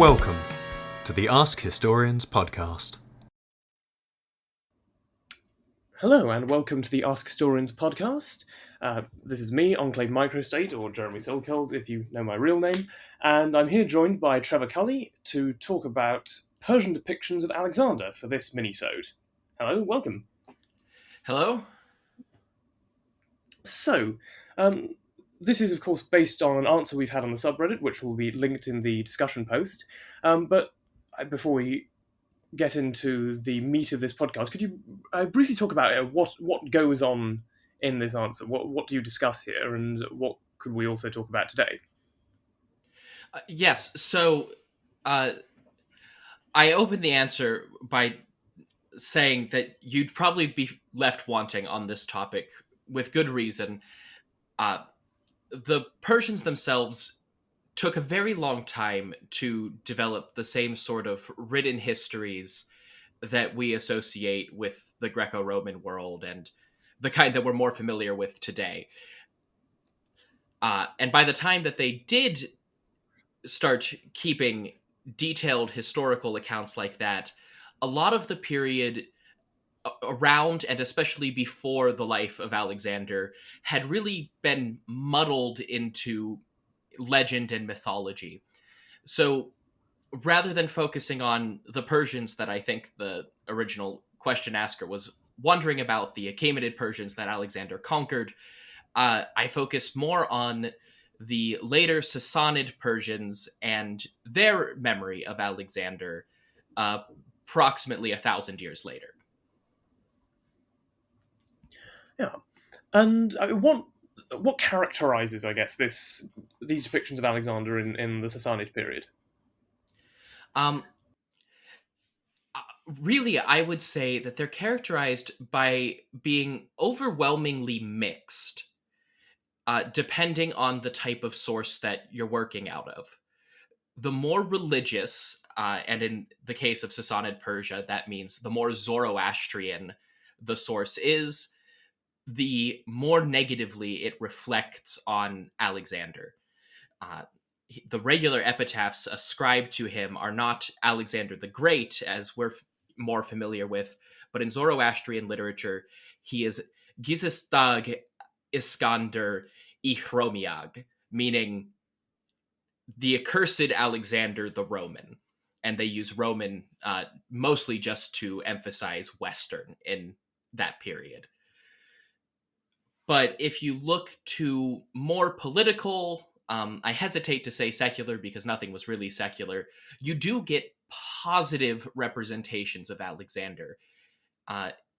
Welcome to the Ask Historians podcast. Hello, and welcome to the Ask Historians podcast. This is me, EnclavedMicrostate, or Jeremy Salkeld, if you know my real name, and I'm here joined by Trevor Culley to talk about Persian depictions of Alexander for this minisode. Hello, welcome. Hello. So, this is of course based on an answer we've had on the subreddit, which will be linked in the discussion post. But before we get into the meat of this podcast, could you briefly talk about what goes on in this answer? What do you discuss here, and what could we also talk about today? Yes, so I opened the answer by saying that you'd probably be left wanting on this topic with good reason. The Persians themselves took a very long time to develop the same sort of written histories that we associate with the Greco-Roman world and the kind that we're more familiar with today. And by the time that they did start keeping detailed historical accounts like that, a lot of the period around and especially before the life of Alexander had really been muddled into legend and mythology. So rather than focusing on the Persians that I think the original question asker was wondering about, the Achaemenid Persians that Alexander conquered, I focused more on the later Sassanid Persians and their memory of Alexander approximately 1,000 years later. Yeah, and what characterizes, I guess, these depictions of Alexander in the Sassanid period? Really, I would say that they're characterized by being overwhelmingly mixed, depending on the type of source that you're working out of. The more religious, and in the case of Sassanid Persia, that means the more Zoroastrian the source is, the more negatively it reflects on Alexander. The regular epitaphs ascribed to him are not Alexander the Great, as we're more familiar with, but in Zoroastrian literature, he is Gizistag Iskander Ichromiag, meaning the accursed Alexander the Roman. And they use Roman mostly just to emphasize Western in that period. But if you look to more political, I hesitate to say secular because nothing was really secular, you do get positive representations of Alexander.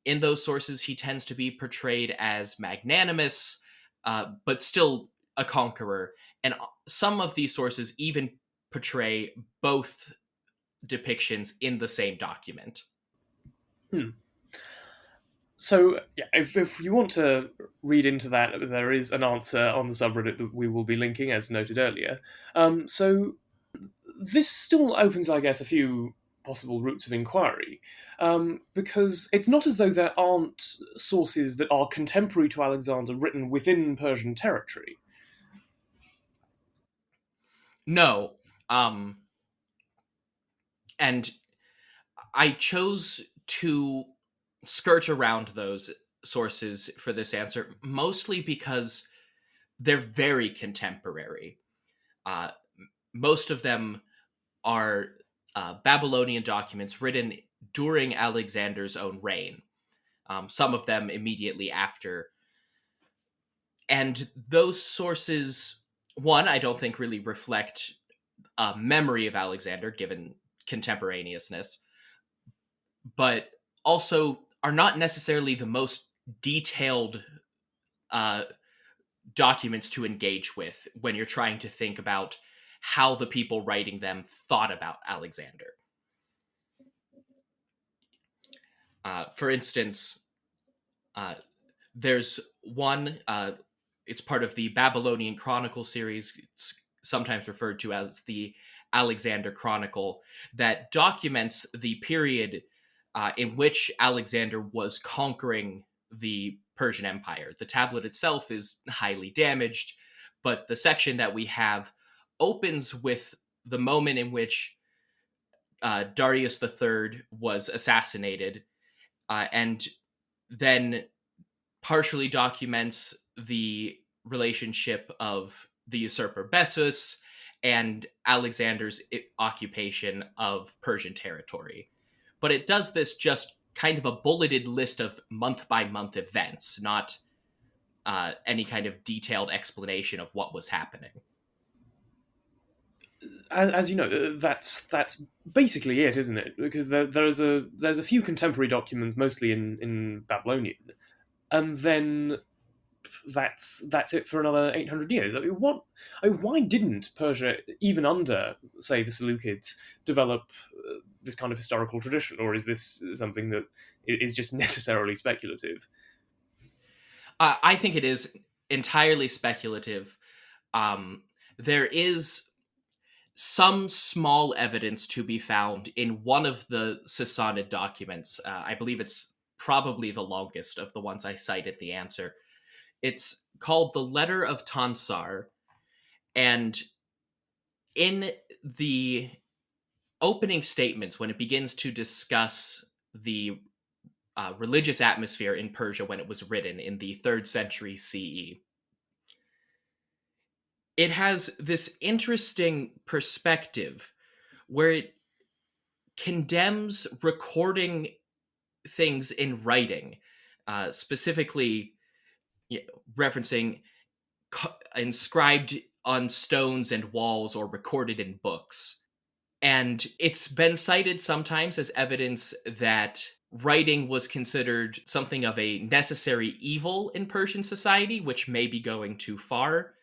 In those sources, he tends to be portrayed as magnanimous, but still a conqueror. And some of these sources even portray both depictions in the same document. So, yeah, if you want to read into that, there is an answer on the subreddit that we will be linking, as noted earlier. So, this still opens, I guess, a few possible routes of inquiry, because it's not as though there aren't sources that are contemporary to Alexander written within Persian territory. No. And I chose to skirt around those sources for this answer, mostly because they're very contemporary. Most of them are Babylonian documents written during Alexander's own reign, some of them immediately after. And those sources, one, I don't think really reflect a memory of Alexander, given contemporaneousness, but also are not necessarily the most detailed documents to engage with when you're trying to think about how the people writing them thought about Alexander. For instance, there's one, it's part of the Babylonian Chronicle series, it's sometimes referred to as the Alexander Chronicle, that documents the period in which Alexander was conquering the Persian Empire. The tablet itself is highly damaged, but the section that we have opens with the moment in which Darius III was assassinated, and then partially documents the relationship of the usurper Bessus and Alexander's occupation of Persian territory. But it does this just kind of a bulleted list of month-by-month events, not any kind of detailed explanation of what was happening. As you know, that's basically it, isn't it? Because there's a few contemporary documents, mostly in Babylonian, and then that's it for another 800 years. Why didn't Persia, even under, say, the Seleucids, develop this kind of historical tradition, or is this something that is just necessarily speculative? I think it is entirely speculative. There is some small evidence to be found in one of the Sassanid documents. I believe it's probably the longest of the ones I cite in the answer. It's called the Letter of Tonsar, and in the opening statements, when it begins to discuss the religious atmosphere in Persia when it was written in the 3rd century CE, it has this interesting perspective where it condemns recording things in writing, specifically referencing inscribed on stones and walls or recorded in books. And it's been cited sometimes as evidence that writing was considered something of a necessary evil in Persian society, which may be going too far.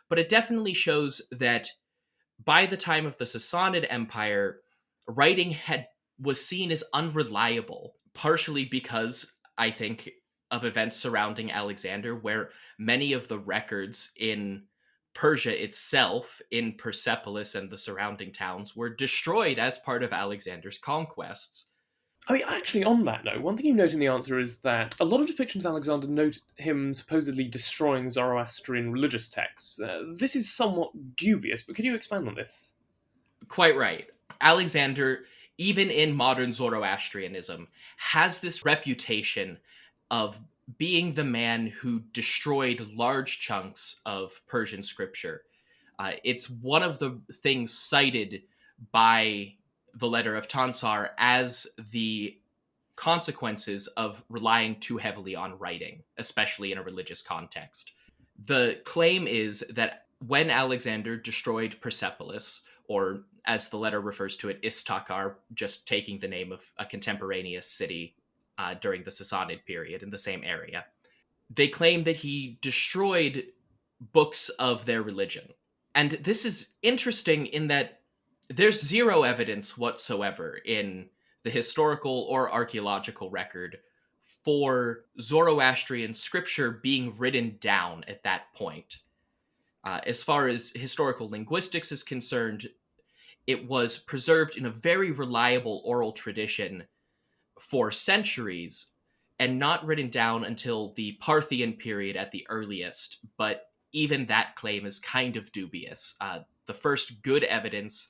But it definitely shows that by the time of the Sassanid Empire, writing was seen as unreliable, partially because, I think, of events surrounding Alexander, where many of the records in Persia itself, in Persepolis and the surrounding towns, were destroyed as part of Alexander's conquests. I mean, actually, on that note, one thing you note in the answer is that a lot of depictions of Alexander note him supposedly destroying Zoroastrian religious texts. This is somewhat dubious, but could you expand on this? Quite right. Alexander, even in modern Zoroastrianism, has this reputation of being the man who destroyed large chunks of Persian scripture. It's one of the things cited by the Letter of Tonsar as the consequences of relying too heavily on writing, especially in a religious context. The claim is that when Alexander destroyed Persepolis, or as the letter refers to it, Istakar, just taking the name of a contemporaneous city during the Sassanid period in the same area, they claim that he destroyed books of their religion. And this is interesting in that there's zero evidence whatsoever in the historical or archaeological record for Zoroastrian scripture being written down at that point. As far as historical linguistics is concerned, it was preserved in a very reliable oral tradition for centuries and not written down until the Parthian period at the earliest, but even that claim is kind of dubious. The first good evidence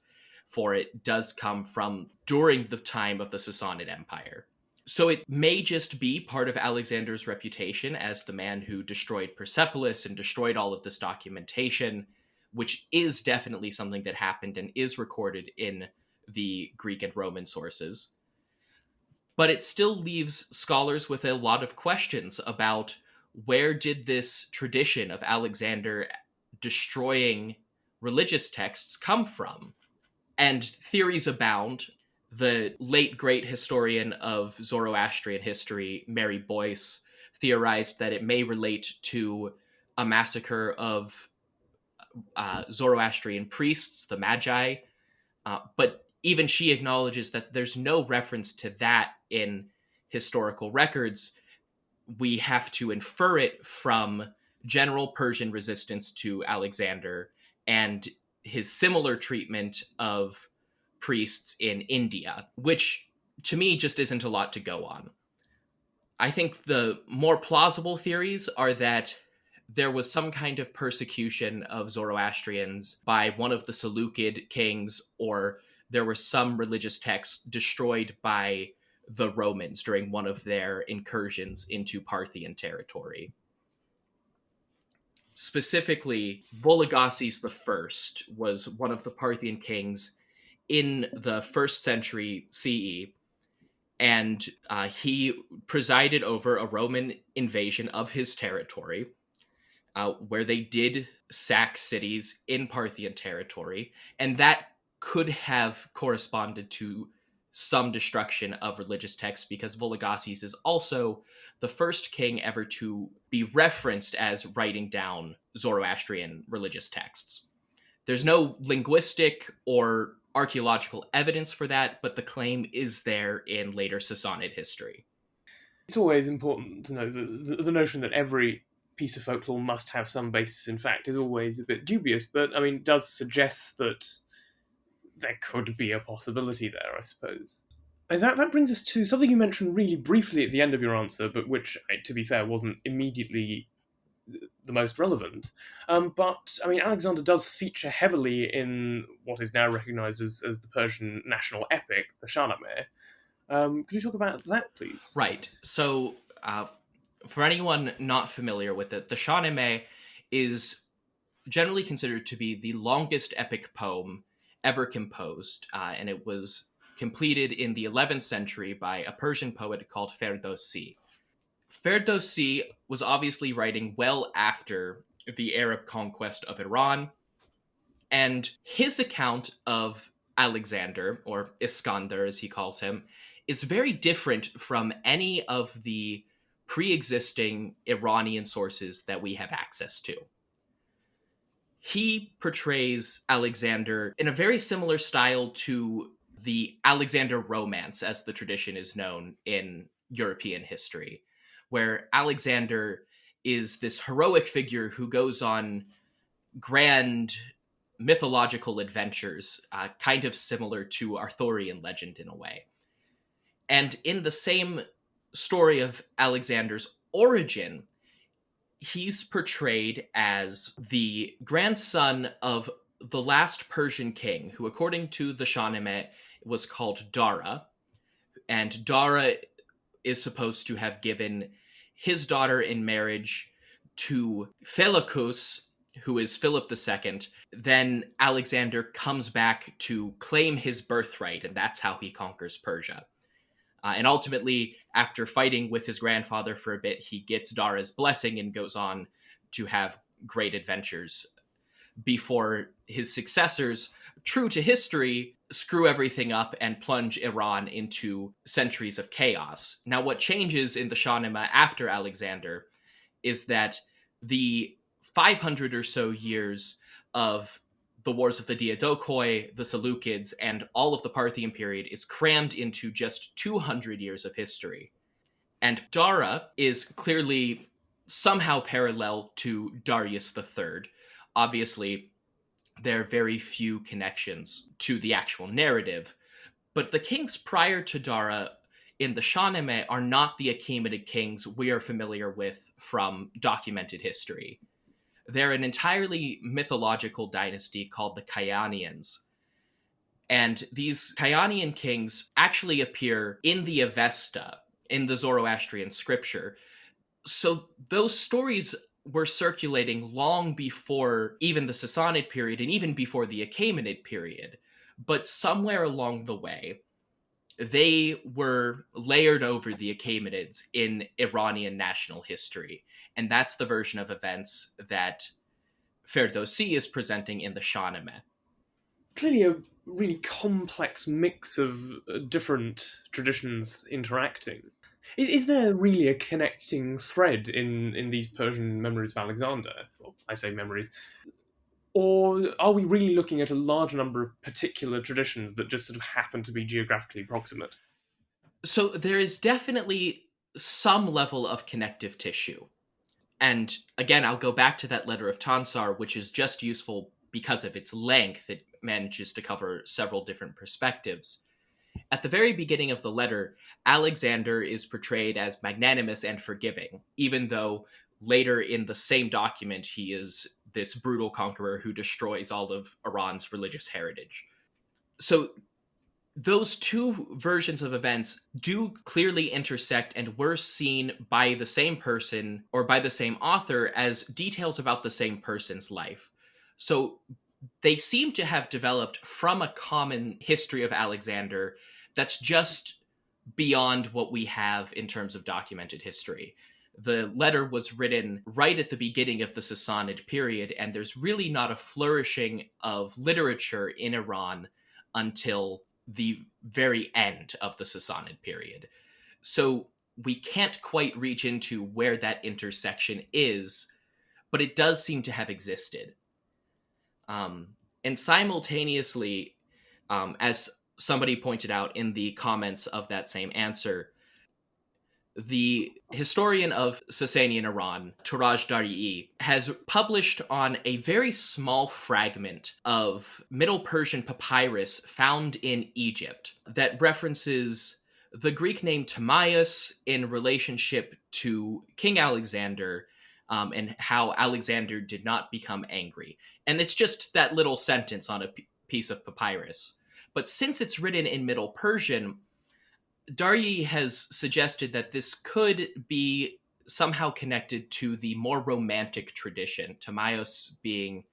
for it does come from during the time of the Sassanid Empire. So it may just be part of Alexander's reputation as the man who destroyed Persepolis and destroyed all of this documentation, which is definitely something that happened and is recorded in the Greek and Roman sources. But it still leaves scholars with a lot of questions about where did this tradition of Alexander destroying religious texts come from? And theories abound. The late great historian of Zoroastrian history, Mary Boyce, theorized that it may relate to a massacre of Zoroastrian priests, the Magi. But even she acknowledges that there's no reference to that in historical records. We have to infer it from general Persian resistance to Alexander and his similar treatment of priests in India, which to me just isn't a lot to go on. I think the more plausible theories are that there was some kind of persecution of Zoroastrians by one of the Seleucid kings or there were some religious texts destroyed by the Romans during one of their incursions into Parthian territory. Specifically, Vologases I was one of the Parthian kings in the 1st century CE, and he presided over a Roman invasion of his territory, where they did sack cities in Parthian territory, and that could have corresponded to some destruction of religious texts, because Vologases is also the first king ever to be referenced as writing down Zoroastrian religious texts. There's no linguistic or archaeological evidence for that, but the claim is there in later Sassanid history. It's always important to know the notion that every piece of folklore must have some basis in fact is always a bit dubious, but I mean, does suggest that there could be a possibility there, I suppose. And that brings us to something you mentioned really briefly at the end of your answer, but which, to be fair, wasn't immediately the most relevant. But, I mean, Alexander does feature heavily in what is now recognised as the Persian national epic, the Shahnameh. Could you talk about that, please? Right. So, for anyone not familiar with it, the Shahnameh is generally considered to be the longest epic poem ever composed, and it was completed in the 11th century by a Persian poet called Ferdowsi. Ferdowsi was obviously writing well after the Arab conquest of Iran, and his account of Alexander, or Iskander as he calls him, is very different from any of the pre-existing Iranian sources that we have access to. He portrays Alexander in a very similar style to the Alexander romance, as the tradition is known in European history, where Alexander is this heroic figure who goes on grand mythological adventures, kind of similar to Arthurian legend in a way. And in the same story of Alexander's origin, he's portrayed as the grandson of the last Persian king, who, according to the Shahnameh, was called Dara. And Dara is supposed to have given his daughter in marriage to Philocus, who is Philip II. Then Alexander comes back to claim his birthright, and that's how he conquers Persia. And ultimately, after fighting with his grandfather for a bit, he gets Dara's blessing and goes on to have great adventures before his successors, true to history, screw everything up and plunge Iran into centuries of chaos. Now, what changes in the Shahnameh after Alexander is that the 500 or so years of the wars of the Diadochoi, the Seleucids, and all of the Parthian period is crammed into just 200 years of history. And Dara is clearly somehow parallel to Darius III. Obviously, there are very few connections to the actual narrative, but the kings prior to Dara in the Shahnameh are not the Achaemenid kings we are familiar with from documented history. They're an entirely mythological dynasty called the Kayanians. And these Kayanian kings actually appear in the Avesta, in the Zoroastrian scripture. So those stories were circulating long before even the Sassanid period and even before the Achaemenid period. But somewhere along the way, they were layered over the Achaemenids in Iranian national history. And that's the version of events that Ferdowsi is presenting in the Shahnameh. Clearly a really complex mix of different traditions interacting. Is there really a connecting thread in these Persian memories of Alexander? Well, I say memories. Or are we really looking at a large number of particular traditions that just sort of happen to be geographically proximate? So there is definitely some level of connective tissue. And again, I'll go back to that Letter of Tonsar, which is just useful because of its length. It manages to cover several different perspectives. At the very beginning of the letter, Alexander is portrayed as magnanimous and forgiving, even though later in the same document he is this brutal conqueror who destroys all of Iran's religious heritage. So those two versions of events do clearly intersect and were seen by the same person or by the same author as details about the same person's life. So they seem to have developed from a common history of Alexander that's just beyond what we have in terms of documented history. The letter was written right at the beginning of the Sassanid period, and there's really not a flourishing of literature in Iran until the very end of the Sassanid period. So we can't quite reach into where that intersection is, but it does seem to have existed. And simultaneously, as somebody pointed out in the comments of that same answer, the historian of Sasanian Iran, Turaj Darii, has published on a very small fragment of Middle Persian papyrus found in Egypt that references the Greek name Timaeus in relationship to King Alexander, and how Alexander did not become angry. And it's just that little sentence on a piece of papyrus. But since it's written in Middle Persian, Darii has suggested that this could be somehow connected to the more romantic tradition, Timaeus being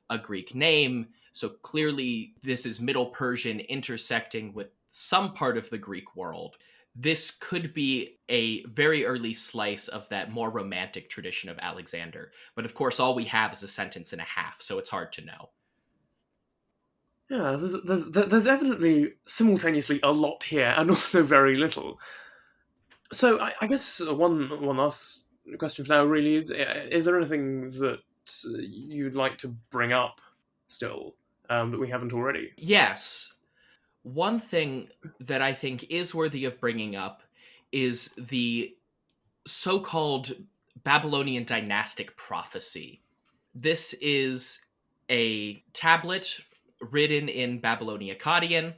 a Greek name. So clearly this is Middle Persian intersecting with some part of the Greek world. This could be a very early slice of that more romantic tradition of Alexander. But of course, all we have is a sentence and a half, so it's hard to know. Yeah, there's evidently simultaneously a lot here and also very little. So I guess one last question for now really is there anything that you'd like to bring up still that we haven't already? Yes. One thing that I think is worthy of bringing up is the so-called Babylonian dynastic prophecy. This is a tablet written in Babylonian Akkadian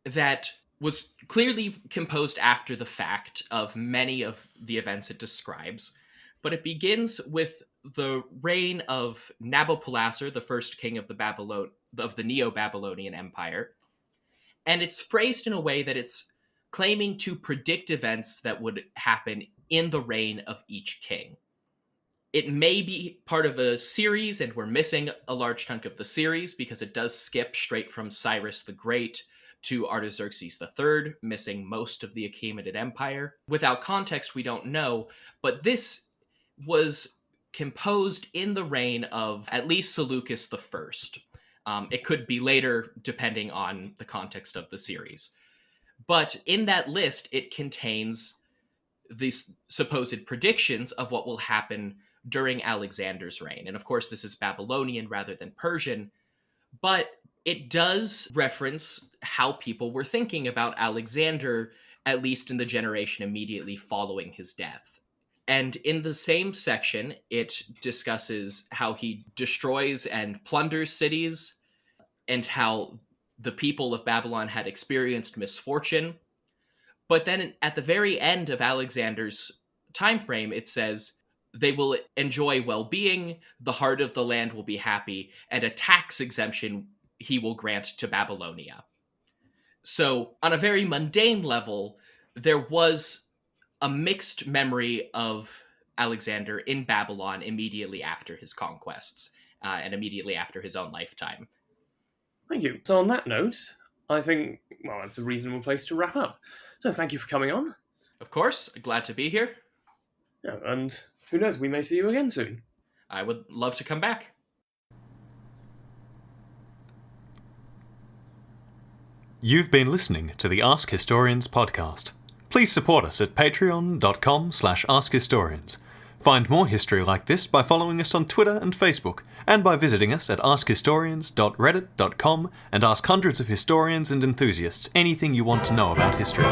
that was clearly composed after the fact of many of the events it describes, but it begins with the reign of Nabopolassar, the first king of the Neo-Babylonian Empire, and it's phrased in a way that it's claiming to predict events that would happen in the reign of each king. It may be part of a series, and we're missing a large chunk of the series because it does skip straight from Cyrus the Great to Artaxerxes III, missing most of the Achaemenid Empire. Without context, we don't know, but this was composed in the reign of at least Seleucus I. It could be later, depending on the context of the series. But in that list, it contains these supposed predictions of what will happen during Alexander's reign. And of course, this is Babylonian rather than Persian, but it does reference how people were thinking about Alexander, at least in the generation immediately following his death. And in the same section, it discusses how he destroys and plunders cities, and how the people of Babylon had experienced misfortune. But then at the very end of Alexander's time frame, it says they will enjoy well-being, the heart of the land will be happy, and a tax exemption he will grant to Babylonia. So on a very mundane level, there was a mixed memory of Alexander in Babylon immediately after his conquests, and immediately after his own lifetime. Thank you. So on that note, I think, well, it's a reasonable place to wrap up. So thank you for coming on. Of course, glad to be here. Yeah, and who knows, we may see you again soon. I would love to come back. You've been listening to the Ask Historians podcast. Please support us at patreon.com/askhistorians. Find more history like this by following us on Twitter and Facebook, and by visiting us at askhistorians.reddit.com and ask hundreds of historians and enthusiasts anything you want to know about history.